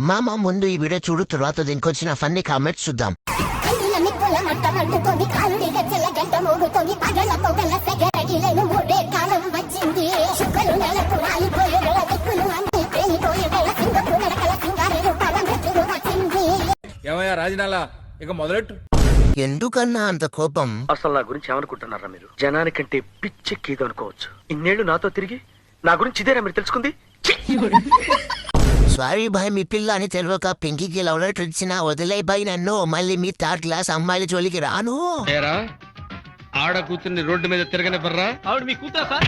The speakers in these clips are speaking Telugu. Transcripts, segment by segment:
మామ ముందు ఈ వీడియో చూడు, తర్వాత దీనికి వచ్చిన ఫన్నీ కామెంట్స్ చూద్దాం. ఏమయ్యా రాజనాల, ఇక మొదలెట్టు. ఎందుకన్నా అంత కోపం? అసలు నా గురించి ఏమనుకుంటున్నారా మీరు? జనానికంటే పిచ్చెక్కిది అనుకోవచ్చు. ఇన్నేళ్లు నాతో తిరిగి నా గురించి ఇదేనా మీరు తెలుసుకుంది? సారీ బాయ్, మీ పిల్ల అని తెలియక పింకీకి లవ్ లెటర్ ఇచ్చిన వదిలే బాయ్ నన్ను. మళ్ళీ మీ థర్డ్ క్లాస్ అమ్మాయిల జోలికి రాను. ఆడ కూతుర్ని రోడ్డు మీద తిరగనివ్వరా? ఆవిడ మీ కూతురా సార్?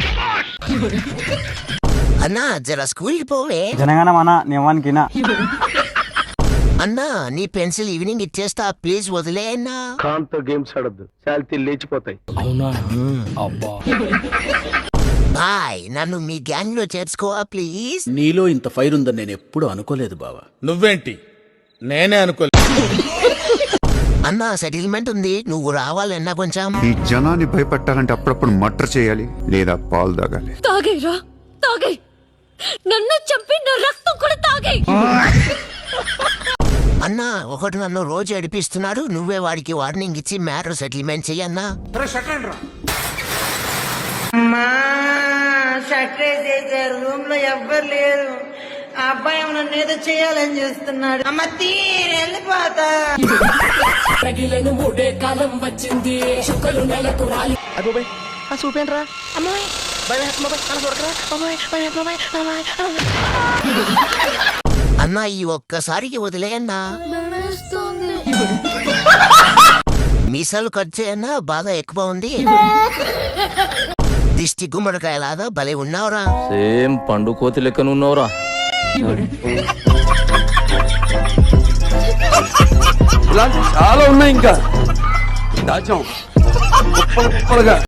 అన్నా జర స్కూల్కి పోవే. జనగాన మన నియమానికినా అన్నా నీ పెన్సిల్ ఈవినింగ్ ఇచ్చేస్తా, ప్లీజ్ వదిలే అన్నా. కాంతో గేమ్స్ ఆడద్దు, శాలిటీ లేచిపోతాయి. బాయ్, నన్ను మీ గ్యాంగ్ లో చేర్చుకోవా ప్లీజ్. నీలో ఇంత ఫైర్ ఉందని నేను ఎప్పుడు అనుకోలేదు బావా. నువ్వేంటి? నేనే అనుకోలేదు. అన్నా సెటిల్మెంట్ ఉంది, నువ్వు రావాలన్నా కొంచెం. ఈ జనాన్ని భయపెట్టాలంటే అప్పుడప్పుడు మటర్ చేయాలి, లేదా పాలు తాగాలి. తాగేరా తాగే, నన్ను చంపి నా రక్తం కూడా తాగే. అన్నా ఒకటి నన్ను రోజు ఏడిపిస్తున్నాడు, నువ్వే వాడికి వార్నింగ్ ఇచ్చి మ్యాటర్ సెటిల్మెంట్ చెయ్యన్నా. చేశారు, రూమ్ లో ఎవ్వరు లేరు. ఆ అబ్బాయి నన్ను ఏదో చేయాలని చూస్తున్నాడు. అమ్మ తీరు వెళ్ళిపోతా. చూపేంట్రా అమ్మాయి, అన్నా ఈ ఒక్కసారికి వదిలే అన్నా. మీసాలు కట్ చేయన్నా, బాగా ఎక్కువ ఉంది. దిష్టి గుమ్మడికాయలాగా భలే ఉన్నావురా. సేమ్ పండు కోతి లెక్కనున్నావురా. ఇలాంటి చాలా ఉన్నాయి ఇంకా దాచాం.